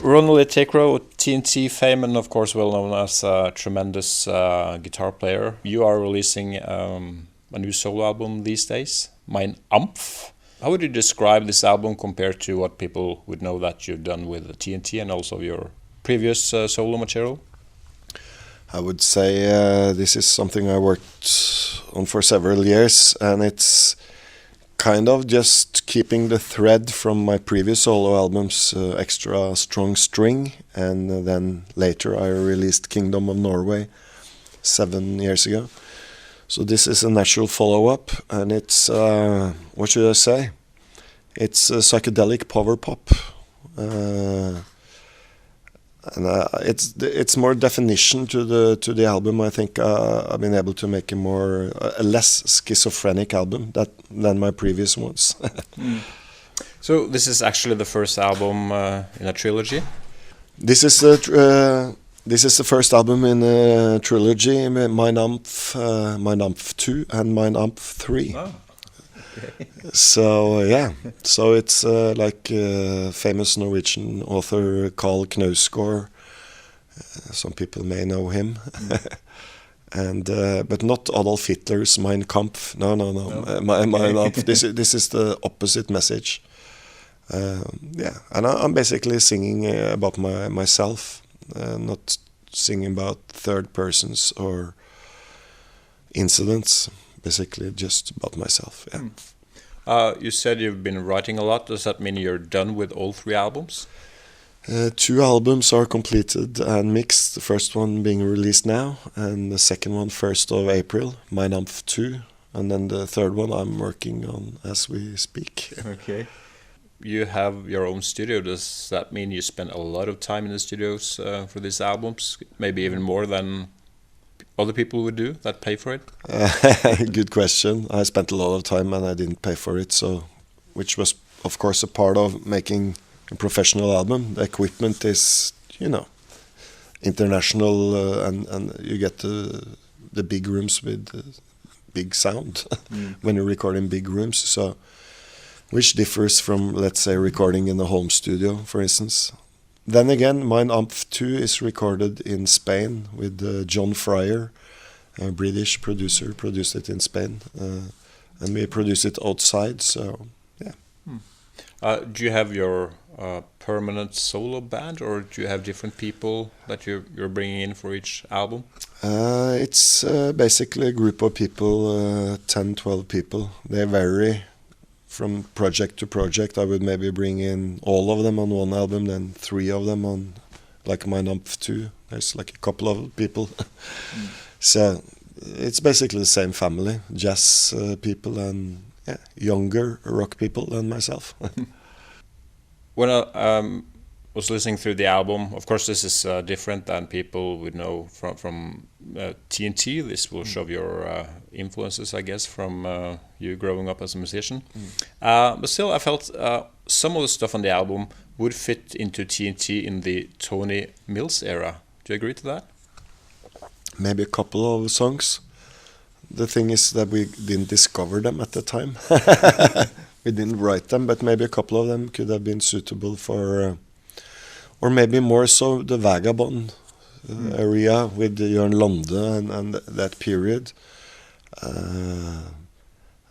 Ronnie Le Tekro, TNT fame, and of course well known as a tremendous guitar player. You are releasing a new solo album these days, Mein Ampf. How would you describe this album compared to what people would know that you've done with the TNT and also your previous solo material? I would say this is something I worked on for several years, and it's kind of just keeping the thread from my previous solo albums, Extra Strong String, and then later I released Kingdom of Norway 7 years ago. So this is a natural follow-up, and it's, what should I say? It's a psychedelic power pop. And it's more definition to the album. I think I've been able to make a less schizophrenic album than my previous ones. So this is actually the first album in a trilogy. This is the first album in a trilogy. Mein Ampf 2 and Mein Ampf 3. Oh. Okay. So yeah, so it's like famous Norwegian author Carl Knausgård. Some people may know him, and but not Adolf Hitler's Mein Kampf. No. Mein Ampf. This is the opposite message. Yeah, and I'm basically singing about myself, not singing about third persons or incidents. Basically just about myself, yeah. You said you've been writing a lot. Does that mean you're done with all 3 albums? 2 albums are completed and mixed, the first one being released now, and the second one 1st of April, Mein Ampf 2, and then the third one I'm working on as we speak. Okay. You have your own studio. Does that mean you spend a lot of time in the studios for these albums? Maybe even more than other people would do that pay for it? Good question. I spent a lot of time and I didn't pay for it, so which was of course a part of making a professional album. The equipment is, international, and you get the big rooms with big sound when you record in big rooms. So, which differs from, let's say, recording in a home studio, for instance. Then again, Mein Ampf 2 is recorded in Spain with John Fryer, a British producer, produced it in Spain. And we produced it outside, so yeah. Do you have your permanent solo band, or do you have different people that you're bringing in for each album? It's basically a group of people, 10, 12 people. They vary from project to project. I would maybe bring in all of them on one album, then 3 of them on like Mein Ampf 2. There's like a couple of people. So it's basically the same family, jazz people and younger rock people than myself. When I was listening through the album, of course this is different than people would know from TNT. This will show your influences, I guess, from you growing up as a musician. But still, I felt some of the stuff on the album would fit into TNT in the Tony Mills era. Do you agree to that? Maybe a couple of songs. The thing is that we didn't discover them at the time. We didn't write them, but maybe a couple of them could have been suitable for, or maybe more so the Vagabond area with Jørn Lande and that period.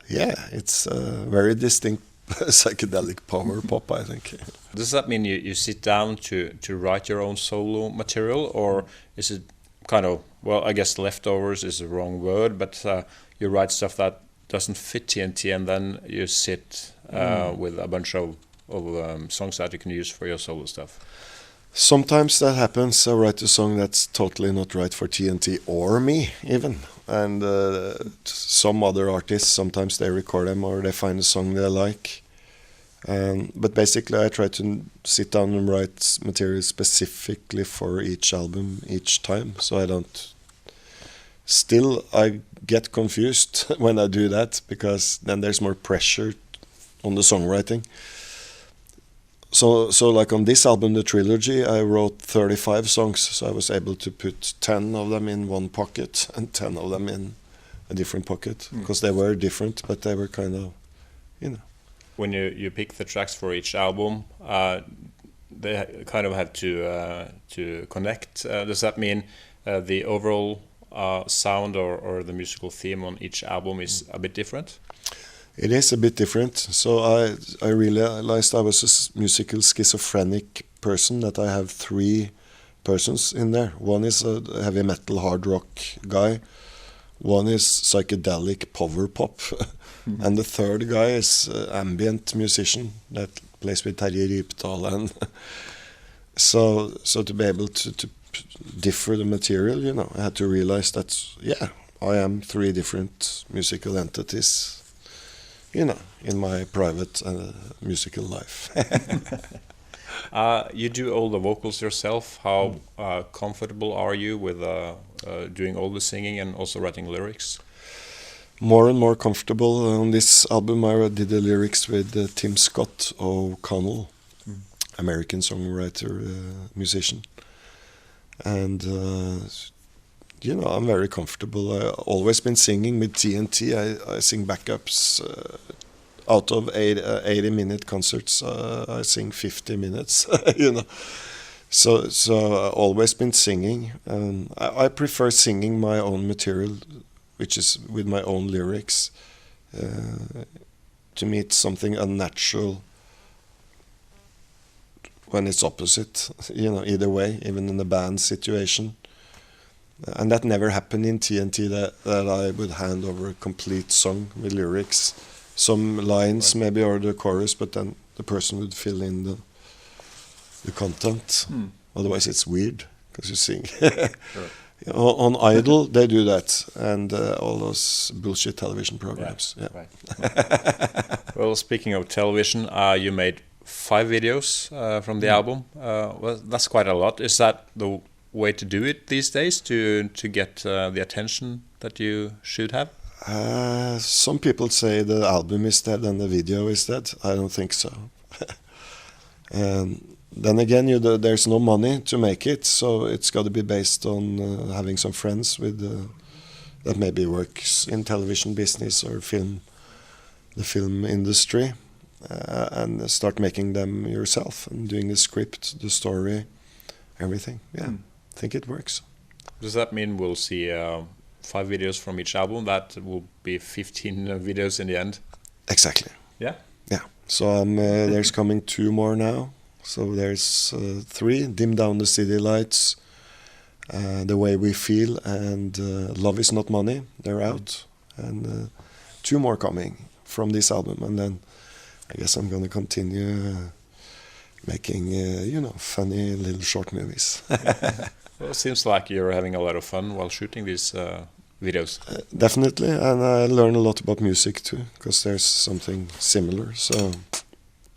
Yeah, it's a very distinct psychedelic power pop, I think. Does that mean you sit down to write your own solo material, or is it kind of, well, I guess leftovers is the wrong word, but you write stuff that doesn't fit TNT and then you sit with a bunch of songs that you can use for your solo stuff? Sometimes that happens. I write a song that's totally not right for TNT or me, even. And some other artists, sometimes they record them or they find a song they like. But basically I try to sit down and write material specifically for each album each time, so I don't... Still, I get confused when I do that, because then there's more pressure on the songwriting. So like on this album, the Trilogy, I wrote 35 songs, so I was able to put 10 of them in one pocket and 10 of them in a different pocket, because they were different, but they were kind of, When you pick the tracks for each album, they kind of have to connect. Does that mean the overall sound or the musical theme on each album is a bit different? It is a bit different. So I realized I was a musical schizophrenic person, that I have three persons in there. One is a heavy metal hard rock guy, one is psychedelic power pop, and the third guy is ambient musician that plays with Terje Rypdal. And so to be able to differ the material, you know, I had to realize that, yeah, I am three different musical entities, you know, in my private musical life. You do all the vocals yourself. How comfortable are you with doing all the singing and also writing lyrics? More and more comfortable. On this album I did the lyrics with Tim Scott O'Connell, American songwriter, musician. And you know, I'm very comfortable. I've always been singing with TNT. I sing backups. Out of 80-minute concerts, I sing 50 minutes, you know. So I've always been singing. I prefer singing my own material, which is with my own lyrics. To me, it's something unnatural when it's opposite, you know, either way, even in a band situation. And that never happened in TNT, that I would hand over a complete song with lyrics. Some lines maybe, or the chorus, but then the person would fill in the content. Otherwise it's weird, because you sing. Sure. On Idol, they do that, and all those bullshit television programs. Yeah. Right. Well, speaking of television, you made 5 videos from the album. Well, that's quite a lot. Is that the way to do it these days, to get the attention that you should have? Some people say the album is dead and the video is dead. I don't think so. Then again, there's no money to make it, so it's got to be based on having some friends with that maybe works in television business or the film industry, and start making them yourself and doing the script, the story, everything. Yeah, I think it works. Does that mean we'll see 5 videos from each album? That will be 15 videos in the end? Exactly. Yeah? Yeah. So there's coming 2 more now. So there's 3, Dim Down the City Lights, The Way We Feel, and Love Is Not Money. They're out. And 2 more coming from this album. And then I guess I'm going to continue making, you know, funny little short movies. Well, it seems like you're having a lot of fun while shooting these videos. Definitely, and I learn a lot about music too, because there's something similar. So,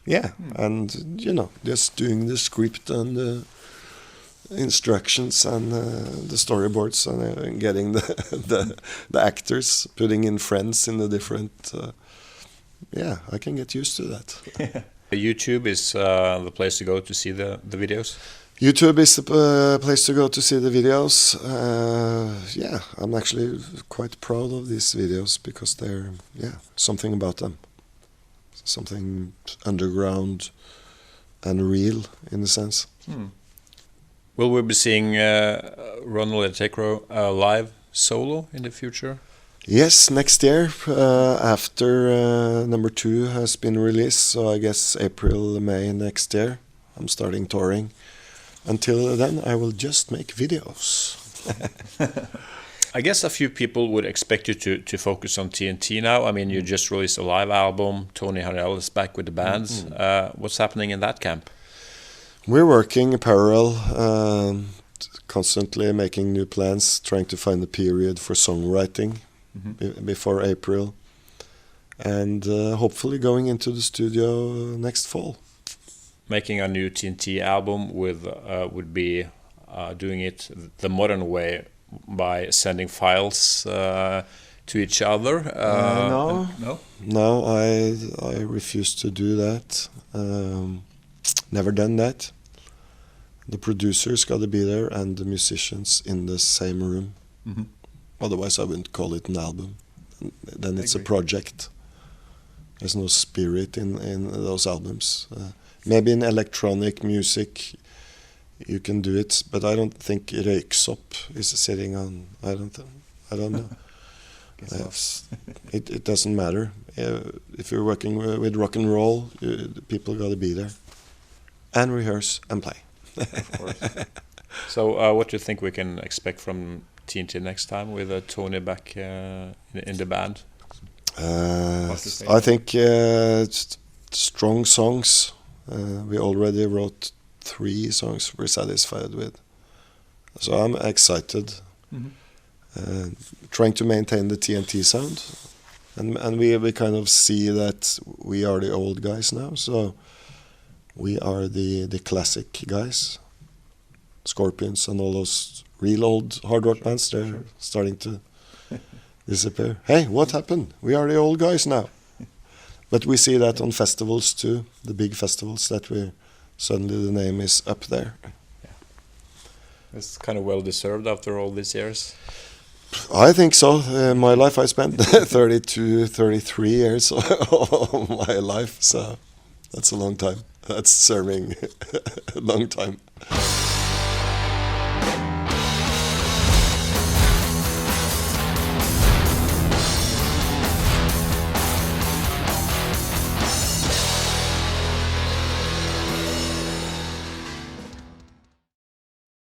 yeah, and you know, just doing the script and the instructions and the storyboards and getting the actors, putting in friends in the different. Yeah, I can get used to that. YouTube is the place to go to see the videos? YouTube is the place to go to see the videos. Yeah, I'm actually quite proud of these videos, because they're, yeah, something about them. Something underground and real, in a sense. Will we be seeing Ronnie Le Tekro live solo in the future? Yes, next year, after number 2 has been released, so I guess April, May next year, I'm starting touring. Until then, I will just make videos. I guess a few people would expect you to focus on TNT now. I mean, you just released a live album, Tony Harnell is back with the bands. What's happening in that camp? We're working parallel, constantly making new plans, trying to find a period for songwriting before April, and hopefully going into the studio next fall. Making a new TNT album would be doing it the modern way, by sending files to each other. No, I refuse to do that. Never done that. The producer's got to be there and the musicians in the same room. Otherwise, I wouldn't call it an album. Then it's a project. There's no spirit in those albums. Maybe in electronic music you can do it, but I don't think Røyksopp is sitting on. I don't know. It doesn't matter. If you're working with rock and roll, people gotta be there and rehearse and play. Of course. So, what do you think we can expect from TNT next time with Tony back in the band? I think strong songs. We already wrote 3 songs we're satisfied with. So I'm excited. Trying to maintain the TNT sound. And we kind of see that we are the old guys now. So we are the classic guys. Scorpions and all those real old hard rock bands, they're starting to disappear. Hey, what happened? We are the old guys now. But we see that on festivals too, the big festivals, that suddenly the name is up there. Yeah. It's kind of well deserved after all these years. I think so. My life, I spent 32, 33 years of my life, so that's a long time. That's serving a long time.